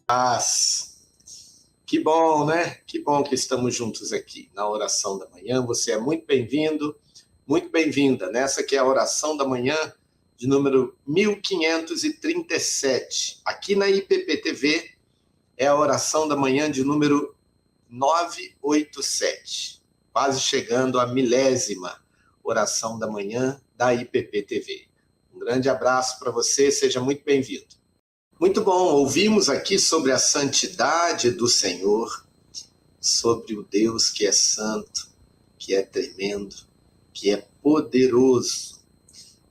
Paz. Que bom, né? Que bom que estamos juntos aqui na oração da manhã. Você é muito bem-vindo, muito bem-vinda. Nessa que é a oração da manhã de número 1537. Aqui na IPP-TV é a oração da manhã de número 987. Quase chegando à milésima oração da manhã da IPP-TV. Um grande abraço para você, seja muito bem-vindo. Muito bom, ouvimos aqui sobre a santidade do Senhor, sobre o Deus que é santo, que é tremendo, que é poderoso.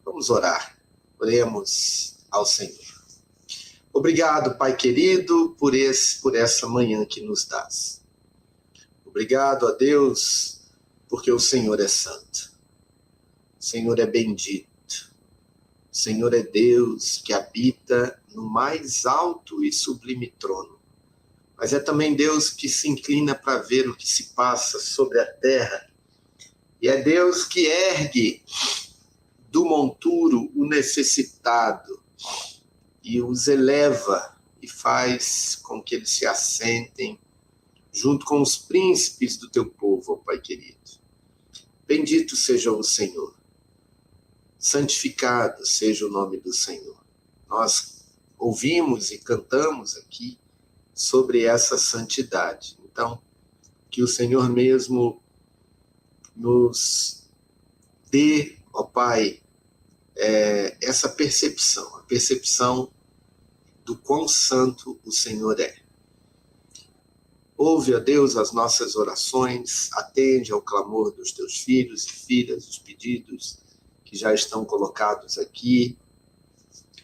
Vamos orar, oremos ao Senhor. Obrigado, Pai querido, por essa manhã que nos dás. Obrigado a Deus, porque o Senhor é santo, o Senhor é bendito. O Senhor é Deus que habita no mais alto e sublime trono. Mas é também Deus que se inclina para ver o que se passa sobre a terra. E é Deus que ergue do monturo o necessitado e os eleva e faz com que eles se assentem junto com os príncipes do teu povo, ó Pai querido. Bendito seja o Senhor. Santificado seja o nome do Senhor. Nós ouvimos e cantamos aqui sobre essa santidade. Então, que o Senhor mesmo nos dê, ó Pai, essa percepção, a percepção do quão santo o Senhor é. Ouve, ó Deus, as nossas orações, atende ao clamor dos teus filhos e filhas, os pedidos que já estão colocados aqui,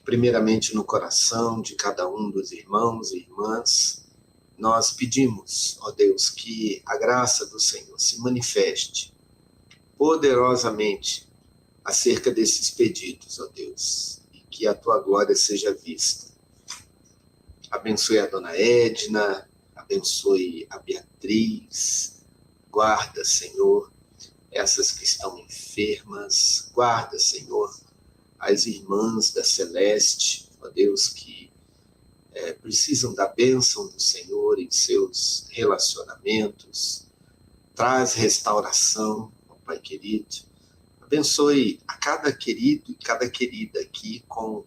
primeiramente no coração de cada um dos irmãos e irmãs. Nós pedimos, ó Deus, que a graça do Senhor se manifeste poderosamente acerca desses pedidos, ó Deus, e que a tua glória seja vista. Abençoe a dona Edna, abençoe a Beatriz, guarda, Senhor, essas que estão enfermas, guarda, Senhor, as irmãs da Celeste, ó Deus, que precisam da bênção do Senhor em seus relacionamentos, traz restauração, ó Pai querido, abençoe a cada querido e cada querida aqui com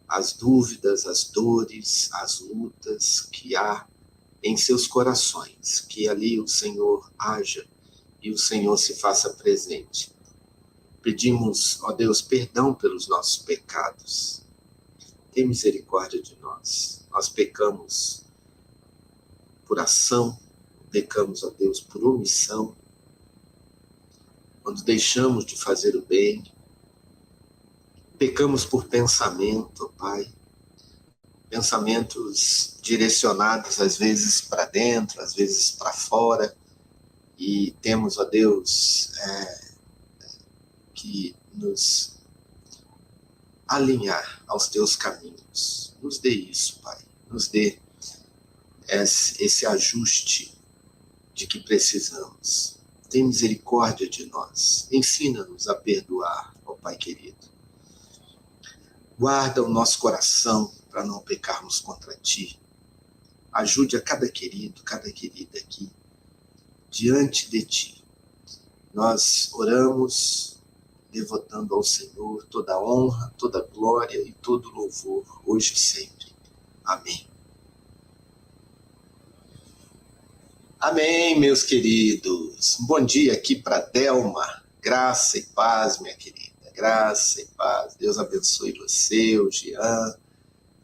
as dúvidas, as dores, as lutas que há em seus corações, que ali o Senhor haja e o Senhor se faça presente. Pedimos, ó Deus, perdão pelos nossos pecados. Tem misericórdia de nós. Nós pecamos por ação, pecamos, ó Deus, por omissão. Quando deixamos de fazer o bem, pecamos por pensamento, ó Pai. Pensamentos direcionados às vezes para dentro, às vezes para fora. E temos, ó Deus, que nos alinhar aos teus caminhos. Nos dê isso, Pai. Nos dê esse ajuste de que precisamos. Tem misericórdia de nós. Ensina-nos a perdoar, ó Pai querido. Guarda o nosso coração para não pecarmos contra Ti. Ajude a cada querido, cada querida aqui, diante de Ti. Nós oramos devotando ao Senhor toda a honra, toda a glória e todo o louvor, hoje e sempre. Amém. Amém, meus queridos. Bom dia aqui para Delma. Graça e paz, minha querida. Graça e paz. Deus abençoe você, o Jean.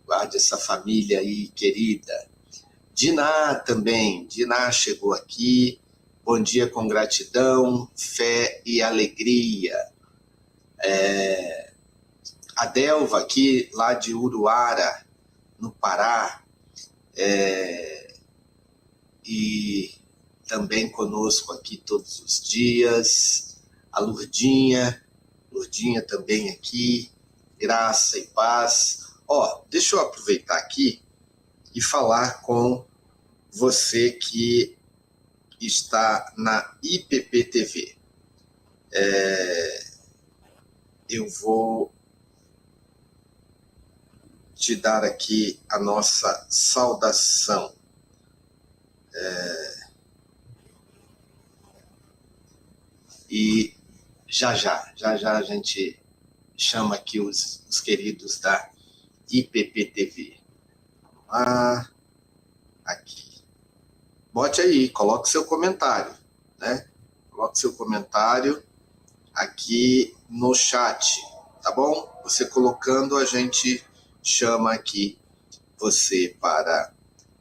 Guarde essa família aí, querida. Diná também. Diná chegou aqui. Bom dia com gratidão, fé e alegria. A Delva aqui, lá de Uruara, no Pará, e também conosco aqui todos os dias. A Lurdinha também aqui, graça e paz. Deixa eu aproveitar aqui e falar com você que está na IPP-TV. Eu vou te dar aqui a nossa saudação. E já a gente chama aqui os queridos da IPPTV. Aqui. Bote aí, coloque seu comentário, né? Coloque seu comentário aqui no chat, tá bom? Você colocando, a gente chama aqui você para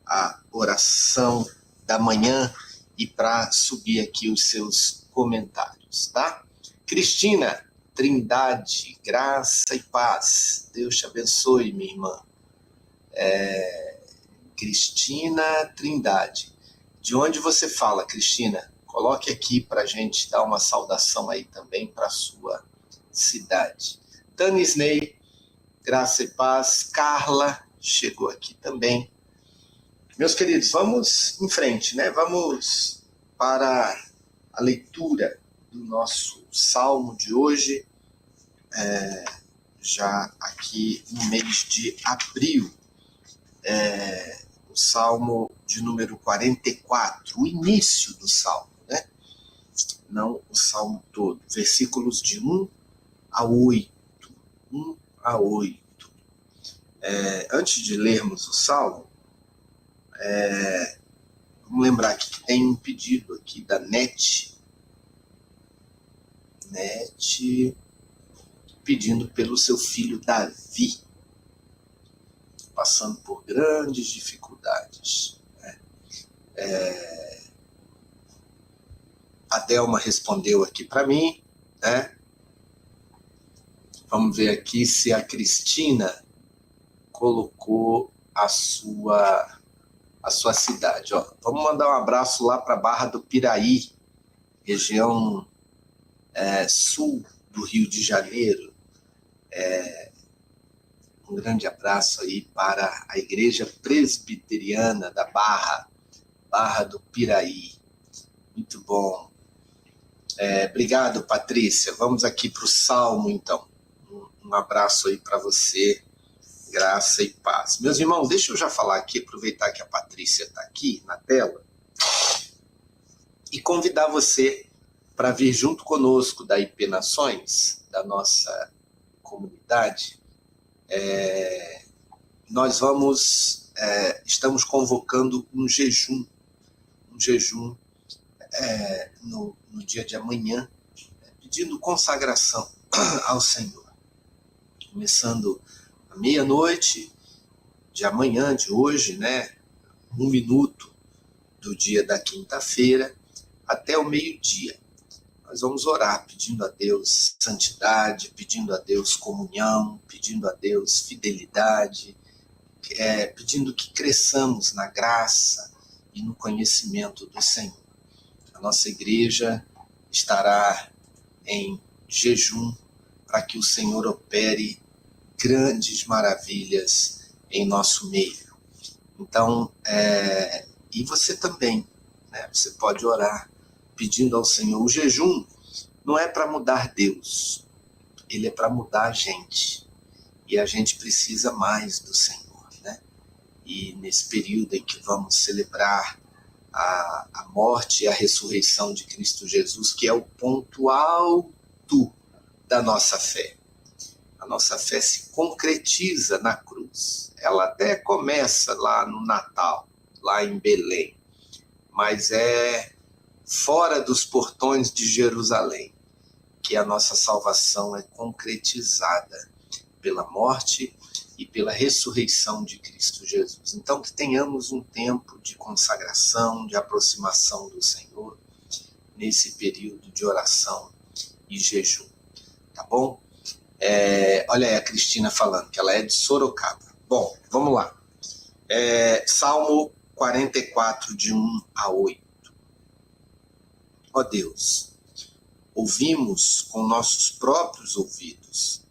a oração da manhã e para subir aqui os seus comentários, tá? Cristina Trindade, graça e paz. Deus te abençoe, minha irmã. Cristina Trindade. De onde você fala, Cristina? Coloque aqui para a gente dar uma saudação aí também para a sua cidade. Tanis Ney, graça e paz. Carla chegou aqui também. Meus queridos, vamos em frente, né? Vamos para a leitura do nosso salmo de hoje, já aqui no mês de abril. O salmo de número 44, o início do salmo, né? Não o salmo todo. Versículos de 1 a 8. 1 a 8. Antes de lermos o salmo, vamos lembrar aqui que tem um pedido aqui da NET, pedindo pelo seu filho Davi, passando por grandes dificuldades. A Delma respondeu aqui para mim, né? Vamos ver aqui se a Cristina colocou a sua cidade. Ó, vamos mandar um abraço lá para Barra do Piraí, região sul do Rio de Janeiro. Um grande abraço aí para a Igreja Presbiteriana da Barra do Piraí. Muito bom. Obrigado, Patrícia. Vamos aqui para o Salmo, então. Um abraço aí para você. Graça e paz. Meus irmãos, deixa eu já falar aqui, aproveitar que a Patrícia está aqui na tela, e convidar você para vir junto conosco da IP Nações, da nossa comunidade. Nós estamos convocando um jejum no dia de amanhã, pedindo consagração ao Senhor. Começando à meia-noite de amanhã, de hoje, né? 1 minuto do dia da quinta-feira, até o meio-dia. Nós vamos orar pedindo a Deus santidade, pedindo a Deus comunhão, pedindo a Deus fidelidade, pedindo que cresçamos na graça e no conhecimento do Senhor. A nossa igreja estará em jejum para que o Senhor opere grandes maravilhas em nosso meio. Então, e você também, né? Você pode orar pedindo ao Senhor. O jejum não é para mudar Deus, ele é para mudar a gente. E a gente precisa mais do Senhor, né? E nesse período em que vamos celebrar a morte e a ressurreição de Cristo Jesus, que é o ponto alto da nossa fé. A nossa fé se concretiza na cruz. Ela até começa lá no Natal, lá em Belém, mas é fora dos portões de Jerusalém que a nossa salvação é concretizada pela morte e pela ressurreição de Cristo Jesus. Então, que tenhamos um tempo de consagração, de aproximação do Senhor, nesse período de oração e jejum, tá bom? Olha aí a Cristina falando que ela é de Sorocaba. Bom, vamos lá. Salmo 44, de 1 a 8. Ó Deus, ouvimos com nossos próprios ouvidos,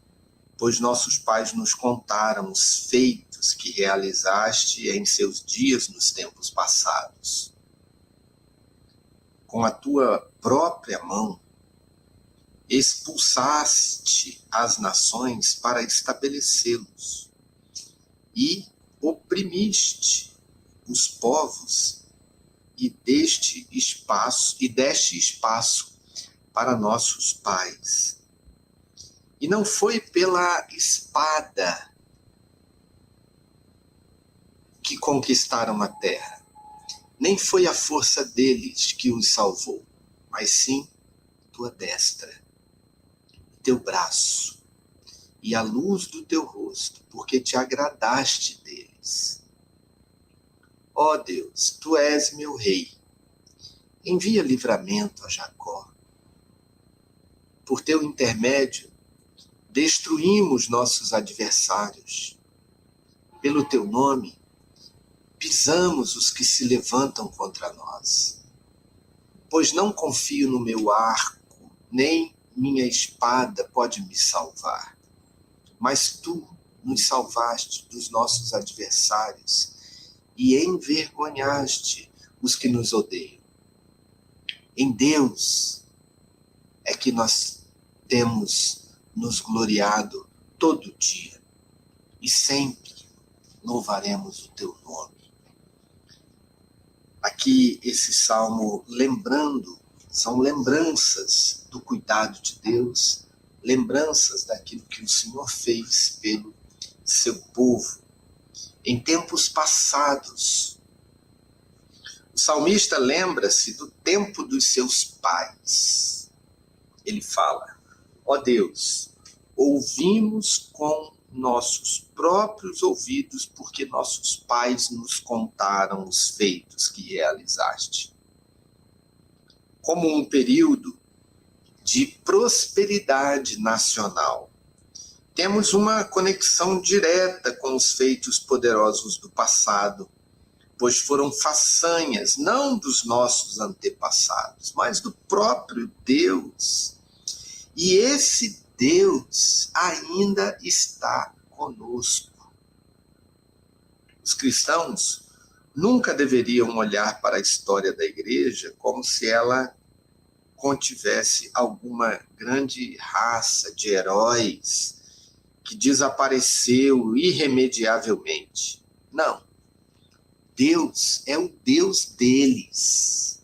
pois nossos pais nos contaram os feitos que realizaste em seus dias nos tempos passados. Com a tua própria mão, expulsaste as nações para estabelecê-los. e oprimiste os povos e deste espaço para nossos pais. E não foi pela espada que conquistaram a terra, nem foi a força deles que os salvou, mas sim tua destra, teu braço e a luz do teu rosto, porque te agradaste deles. Ó Deus, tu és meu rei, envia livramento a Jacó. Por teu intermédio, destruímos nossos adversários. Pelo teu nome, pisamos os que se levantam contra nós. Pois não confio no meu arco, nem minha espada pode me salvar. Mas tu nos salvaste dos nossos adversários e envergonhaste os que nos odeiam. Em Deus é que nós temos nos gloriado todo dia e sempre louvaremos o teu nome. Aqui esse salmo são lembranças do cuidado de Deus, lembranças daquilo que o Senhor fez pelo seu povo em tempos passados. O salmista lembra-se do tempo dos seus pais. Ele fala: ó Deus, ouvimos com nossos próprios ouvidos, porque nossos pais nos contaram os feitos que realizaste. Como um período de prosperidade nacional, temos uma conexão direta com os feitos poderosos do passado, pois foram façanhas não dos nossos antepassados, mas do próprio Deus. E esse Deus ainda está conosco. Os cristãos nunca deveriam olhar para a história da igreja como se ela contivesse alguma grande raça de heróis que desapareceu irremediavelmente. Não. Deus é o Deus deles.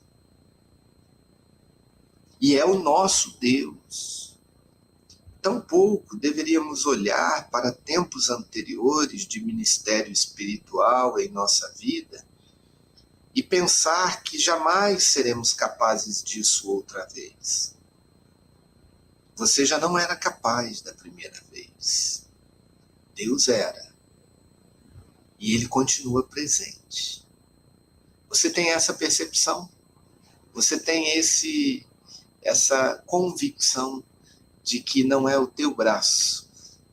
E é o nosso Deus. Tampouco deveríamos olhar para tempos anteriores de ministério espiritual em nossa vida e pensar que jamais seremos capazes disso outra vez. Você já não era capaz da primeira vez. Deus era. E Ele continua presente. Você tem essa percepção? Você tem essa convicção de que não é o teu braço,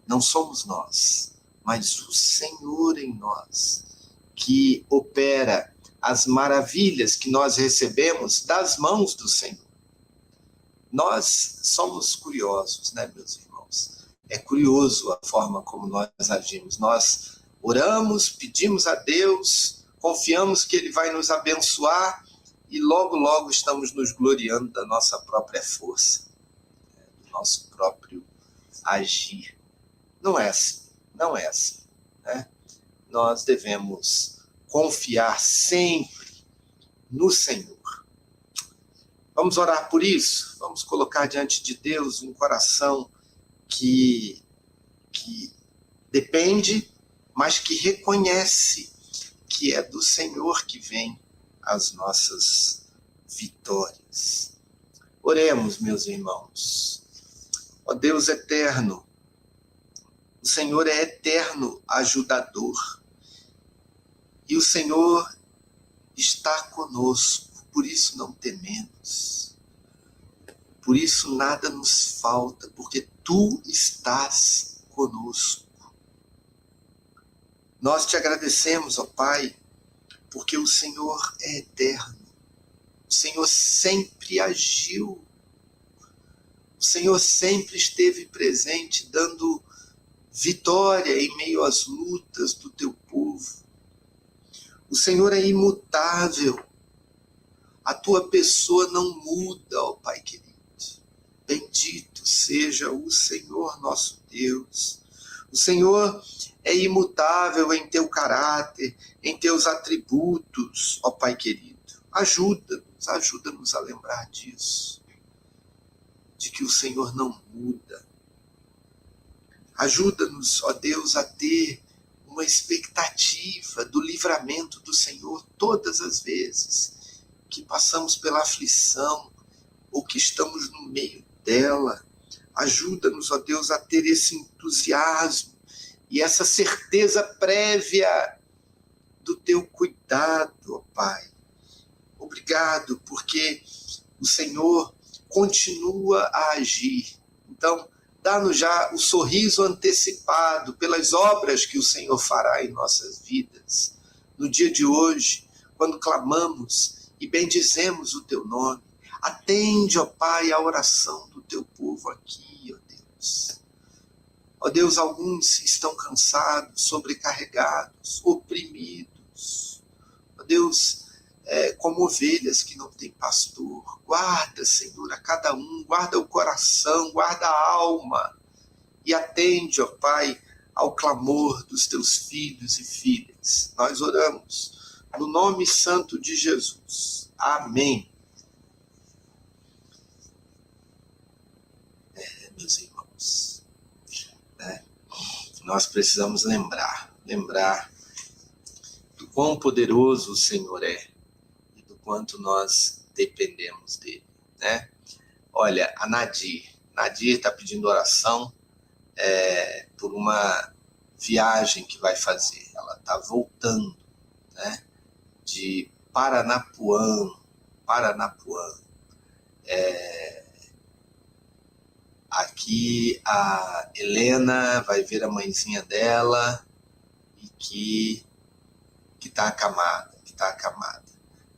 não somos nós, mas o Senhor em nós, que opera as maravilhas que nós recebemos das mãos do Senhor. Nós somos curiosos, né, meus irmãos? É curioso a forma como nós agimos. Nós oramos, pedimos a Deus, confiamos que Ele vai nos abençoar e logo, logo estamos nos gloriando da nossa própria força, nosso próprio agir. Não é assim, não é assim, né? Nós devemos confiar sempre no Senhor. Vamos orar por isso? Vamos colocar diante de Deus um coração que depende, mas que reconhece que é do Senhor que vem as nossas vitórias. Oremos, meus irmãos. Ó Deus eterno, o Senhor é eterno ajudador. E o Senhor está conosco, por isso não tememos. Por isso nada nos falta, porque Tu estás conosco. Nós te agradecemos, ó Pai, porque o Senhor é eterno. O Senhor sempre agiu. O Senhor sempre esteve presente, dando vitória em meio às lutas do teu povo. O Senhor é imutável. A tua pessoa não muda, ó Pai querido. Bendito seja o Senhor nosso Deus, O Senhor é imutável em teu caráter, em teus atributos, ó Pai querido. Ajuda-nos a lembrar disso, de que o Senhor não muda. Ajuda-nos, ó Deus, a ter uma expectativa do livramento do Senhor todas as vezes que passamos pela aflição ou que estamos no meio dela. Ajuda-nos, ó Deus, a ter esse entusiasmo e essa certeza prévia do teu cuidado, ó Pai. Obrigado, porque o Senhor continua a agir. Então, dá-nos já o sorriso antecipado pelas obras que o Senhor fará em nossas vidas. No dia de hoje, quando clamamos e bendizemos o teu nome, atende, ó Pai, a oração do teu povo aqui, ó Deus. Ó Deus, alguns estão cansados, sobrecarregados, oprimidos. Ó Deus, como ovelhas que não têm pastor. Guarda, Senhor, a cada um, guarda o coração, guarda a alma e atende, ó Pai, ao clamor dos teus filhos e filhas. Nós oramos no nome santo de Jesus. Amém. Meus irmãos, nós precisamos lembrar do quão poderoso o Senhor é, quanto nós dependemos dele, né? Olha, a Nadir está pedindo oração por uma viagem que vai fazer. Ela está voltando, né? De Paranapuã. Aqui a Helena vai ver a mãezinha dela e que está acamada,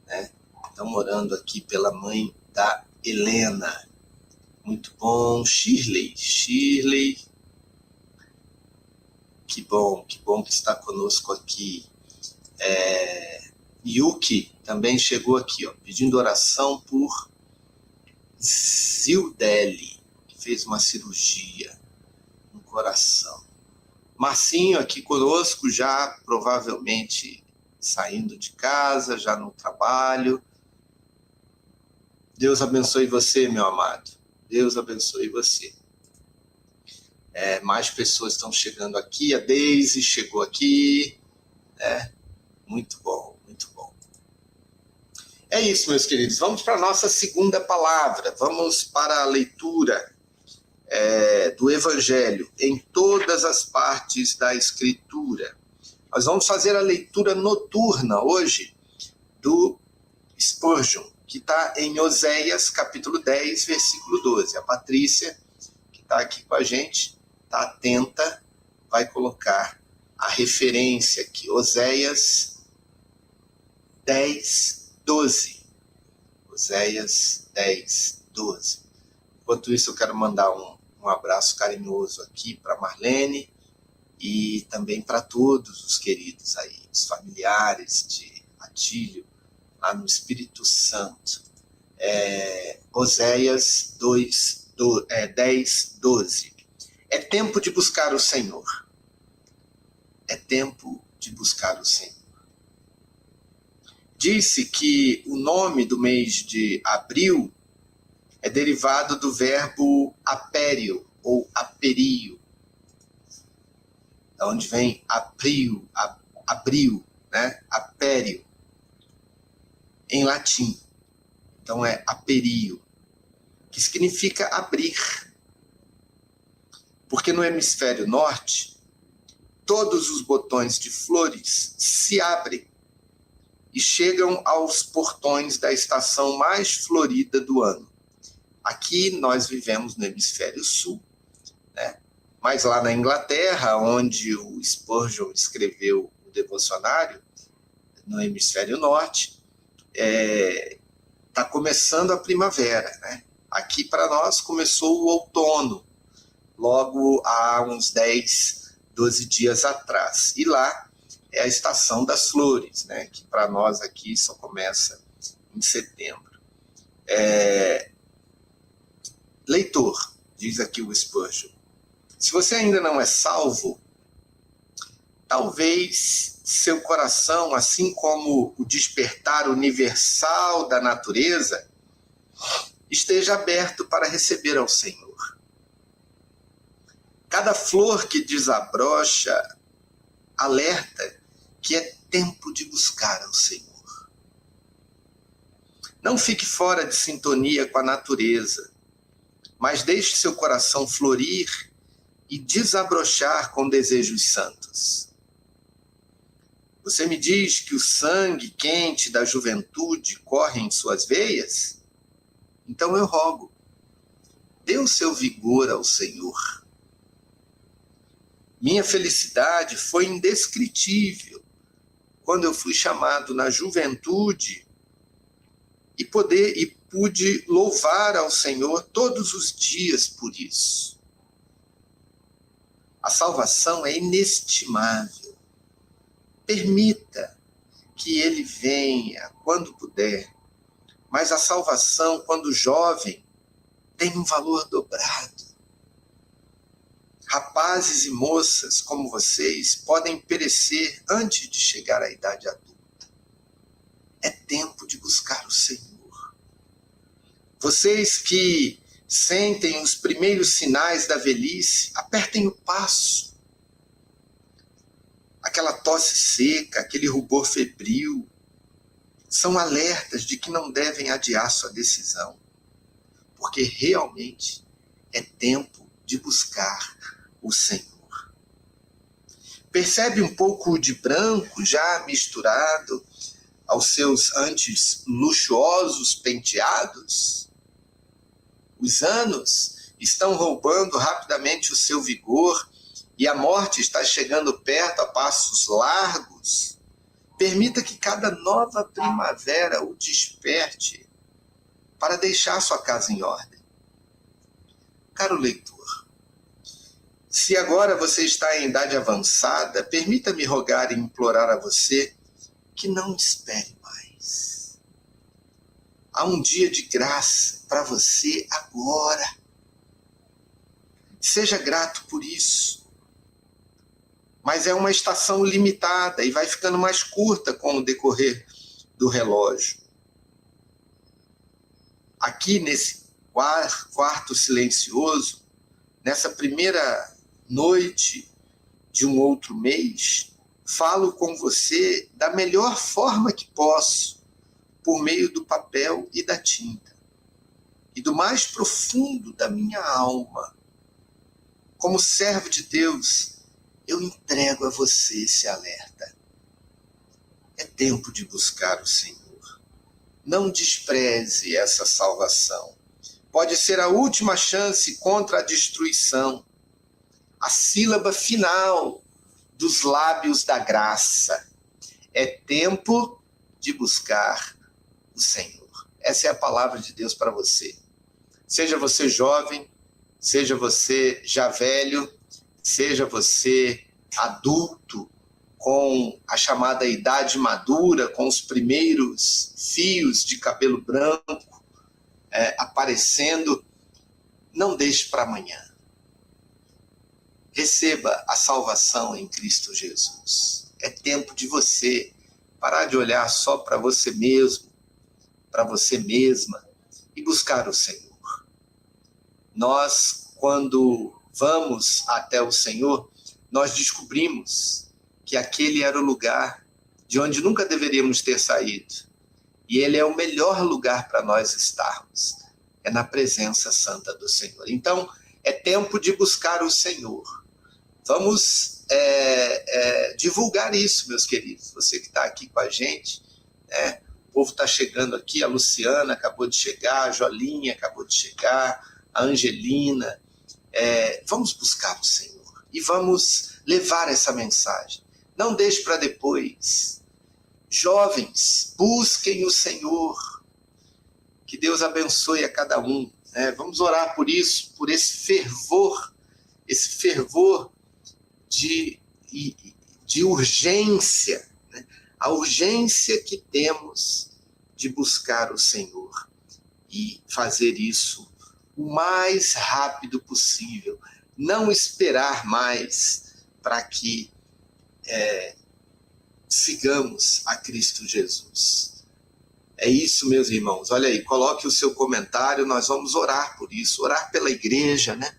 né? Estão orando aqui pela mãe da Helena. Muito bom. Shirley. Que bom que está conosco aqui. Yuki também chegou aqui, ó, pedindo oração por Zildeli, que fez uma cirurgia no coração. Marcinho aqui conosco, já provavelmente saindo de casa, já no trabalho. Deus abençoe você, meu amado. Deus abençoe você. Mais pessoas estão chegando aqui. A Deise chegou aqui. Muito bom. É isso, meus queridos. Vamos para a nossa segunda palavra. Vamos para a leitura do Evangelho em todas as partes da Escritura. Nós vamos fazer a leitura noturna hoje do Spurgeon, que está em Oséias, capítulo 10, versículo 12. A Patrícia, que está aqui com a gente, está atenta, vai colocar a referência aqui. Oséias 10, 12. Oséias 10, 12. Enquanto isso, eu quero mandar um abraço carinhoso aqui para Marlene e também para todos os queridos aí, os familiares de Atílio, lá no Espírito Santo. Oséias 10, 12. É tempo de buscar o Senhor. É tempo de buscar o Senhor. Disse que o nome do mês de abril é derivado do verbo apério ou aperio, da onde vem abril, né? Apério, em latim. Então é aperio, que significa abrir. Porque no hemisfério norte, todos os botões de flores se abrem e chegam aos portões da estação mais florida do ano. Aqui nós vivemos no hemisfério sul, né? Mas lá na Inglaterra, onde o Spurgeon escreveu o devocionário, no hemisfério norte, está começando a primavera, né? Aqui para nós começou o outono, logo há uns 10, 12 dias atrás. E lá é a estação das flores, né? Que para nós aqui só começa em setembro. Leitor, diz aqui o Spurgeon, Se você ainda não é salvo, talvez seu coração, assim como o despertar universal da natureza, esteja aberto para receber ao Senhor. Cada flor que desabrocha alerta que é tempo de buscar ao Senhor. Não fique fora de sintonia com a natureza, mas deixe seu coração florir e desabrochar com desejos santos. Você me diz que o sangue quente da juventude corre em suas veias? Então eu rogo, dê o seu vigor ao Senhor. Minha felicidade foi indescritível quando eu fui chamado na juventude e pude louvar ao Senhor todos os dias por isso. A salvação é inestimável. Permita que ele venha quando puder, mas a salvação, quando jovem, tem um valor dobrado. Rapazes e moças como vocês podem perecer antes de chegar à idade adulta. É tempo de buscar o Senhor. Vocês que sentem os primeiros sinais da velhice, apertem o passo. Aquela tosse seca, aquele rubor febril, são alertas de que não devem adiar sua decisão, porque realmente é tempo de buscar o Senhor. Percebe um pouco de branco já misturado aos seus antes luxuosos penteados? Os anos estão roubando rapidamente o seu vigor e a morte está chegando perto a passos largos. Permita que cada nova primavera o desperte para deixar sua casa em ordem. Caro leitor, se agora você está em idade avançada, permita-me rogar e implorar a você que não espere mais. Há um dia de graça para você agora. Seja grato por isso. Mas é uma estação limitada e vai ficando mais curta com o decorrer do relógio. Aqui nesse quarto silencioso, nessa primeira noite de um outro mês, falo com você da melhor forma que posso, por meio do papel e da tinta, e do mais profundo da minha alma. Como servo de Deus, eu entrego a você esse alerta. É tempo de buscar o Senhor. Não despreze essa salvação. Pode ser a última chance contra a destruição, a sílaba final dos lábios da graça. É tempo de buscar o Senhor. Essa é a palavra de Deus para você. Seja você jovem, seja você já velho, seja você adulto, com a chamada idade madura, com os primeiros fios de cabelo branco aparecendo, não deixe para amanhã. Receba a salvação em Cristo Jesus. É tempo de você parar de olhar só para você mesmo, para você mesma, e buscar o Senhor. Nós, quando vamos até o Senhor, nós descobrimos que aquele era o lugar de onde nunca deveríamos ter saído. E ele é o melhor lugar para nós estarmos. É na presença santa do Senhor. Então, é tempo de buscar o Senhor. Vamos divulgar isso, meus queridos. Você que está aqui com a gente, né? O povo está chegando aqui, a Luciana acabou de chegar, a Jolinha acabou de chegar, a Angelina. Vamos buscar o Senhor e vamos levar essa mensagem. Não deixe para depois. Jovens, busquem o Senhor. Que Deus abençoe a cada um. Vamos orar por isso, por esse fervor de urgência, né? A urgência que temos de buscar o Senhor e fazer isso o mais rápido possível. não esperar mais para que sigamos a Cristo Jesus. É isso, meus irmãos. Olha aí, coloque o seu comentário, nós vamos orar por isso, orar pela igreja, né?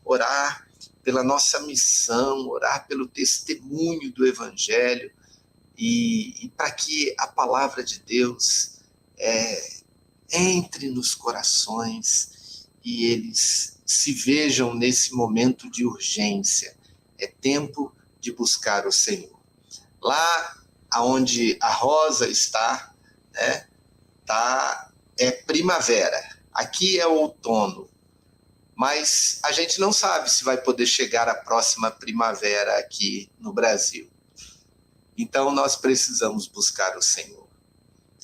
Orar pela nossa missão, orar pelo testemunho do Evangelho e para que a palavra de Deus entre nos corações e eles se vejam nesse momento de urgência. É tempo de buscar o Senhor. Lá onde a rosa está, né, é primavera. Aqui é outono. Mas a gente não sabe se vai poder chegar a próxima primavera aqui no Brasil. Então nós precisamos buscar o Senhor.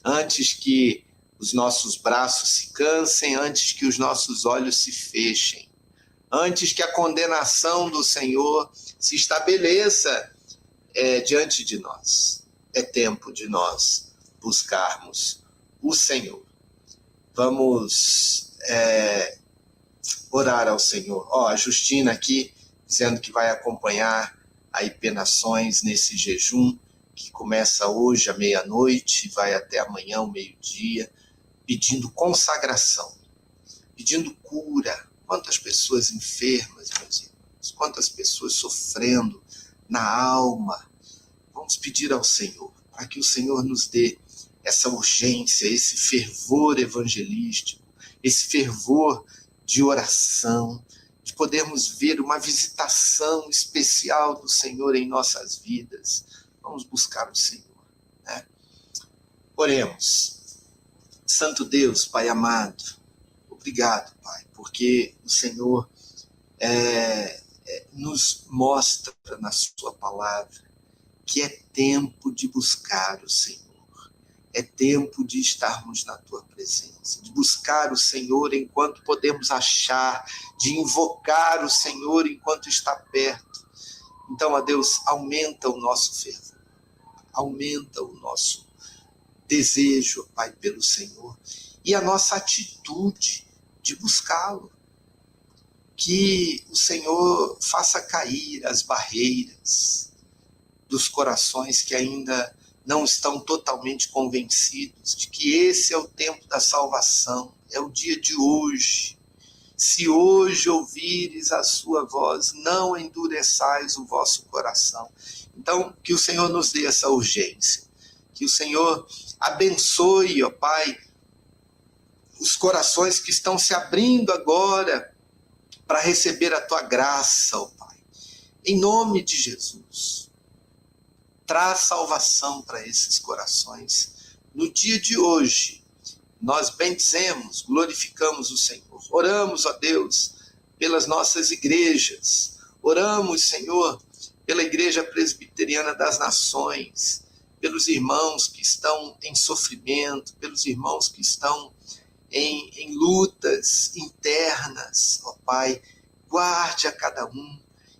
Antes que os nossos braços se cansem, antes que os nossos olhos se fechem, antes que a condenação do Senhor se estabeleça diante de nós. É tempo de nós buscarmos o Senhor. Vamos orar ao Senhor. A Justina aqui dizendo que vai acompanhar a IP Nações nesse jejum que começa hoje à meia-noite, vai até amanhã ao meio-dia, pedindo consagração, pedindo cura. Quantas pessoas enfermas, meus irmãos, quantas pessoas sofrendo na alma. Vamos pedir ao Senhor para que o Senhor nos dê essa urgência, esse fervor evangelístico, esse fervor de oração, de podermos ver uma visitação especial do Senhor em nossas vidas. Vamos buscar o Senhor, né? Oremos. Santo Deus, Pai amado, obrigado, Pai, porque o Senhor nos mostra na sua palavra que é tempo de buscar o Senhor. É tempo de estarmos na tua presença, de buscar o Senhor enquanto podemos achar, de invocar o Senhor enquanto está perto. Então, ó Deus, aumenta o nosso fervor, aumenta o nosso desejo, Pai, pelo Senhor, e a nossa atitude de buscá-lo. Que o Senhor faça cair as barreiras dos corações que ainda não estão totalmente convencidos de que esse é o tempo da salvação, é o dia de hoje. Se hoje ouvires a sua voz, não endureçais o vosso coração. Então, que o Senhor nos dê essa urgência, que o Senhor abençoe, ó Pai, os corações que estão se abrindo agora para receber a tua graça, ó Pai. Em nome de Jesus. Traz salvação para esses corações. No dia de hoje, nós bendizemos, glorificamos o Senhor. Oramos, ó Deus, pelas nossas igrejas. Oramos, Senhor, pela Igreja Presbiteriana das Nações, pelos irmãos que estão em sofrimento, pelos irmãos que estão em lutas internas. Ó Pai, guarde a cada um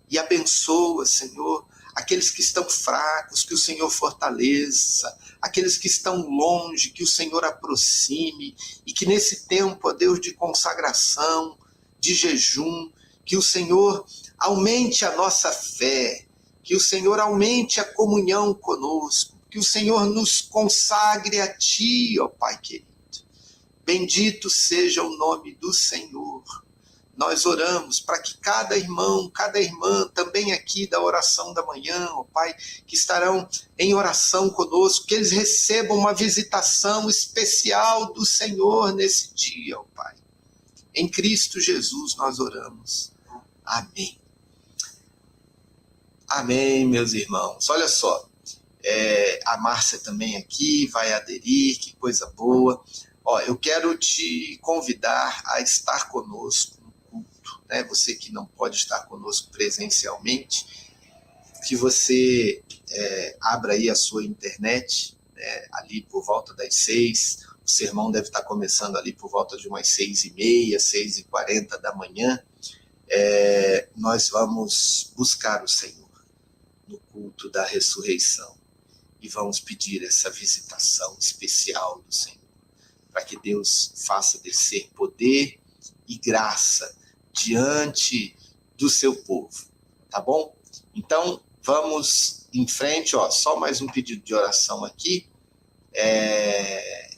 e abençoa, Senhor, aqueles que estão fracos, que o Senhor fortaleça, aqueles que estão longe, que o Senhor aproxime, e que nesse tempo, ó Deus, de consagração, de jejum, que o Senhor aumente a nossa fé, que o Senhor aumente a comunhão conosco, que o Senhor nos consagre a Ti, ó Pai querido. Bendito seja o nome do Senhor. Nós oramos para que cada irmão, cada irmã, também aqui da oração da manhã, ó Pai, que estarão em oração conosco, que eles recebam uma visitação especial do Senhor nesse dia, ó Pai. Em Cristo Jesus nós oramos. Amém. Amém, meus irmãos. Olha só, a Márcia também aqui vai aderir, que coisa boa. Eu quero te convidar a estar conosco, né? Você que não pode estar conosco presencialmente, que você abra aí a sua internet, né, ali por volta das 6, o sermão deve estar começando ali por volta de umas 6h30, 6h40 da manhã, nós vamos buscar o Senhor no culto da ressurreição e vamos pedir essa visitação especial do Senhor, para que Deus faça descer poder e graça diante do seu povo, tá bom? Então, vamos em frente, só mais um pedido de oração aqui.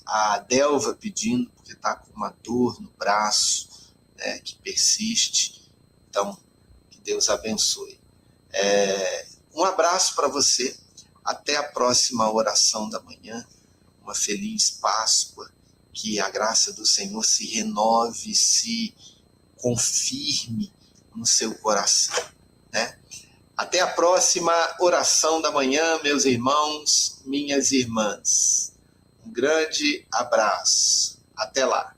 A Delva pedindo, porque está com uma dor no braço, né, que persiste. Então, que Deus abençoe. Um abraço para você. Até a próxima oração da manhã. Uma feliz Páscoa. Que a graça do Senhor se renove, se confirme no seu coração, né? Até a próxima oração da manhã, meus irmãos, minhas irmãs. Um grande abraço. Até lá.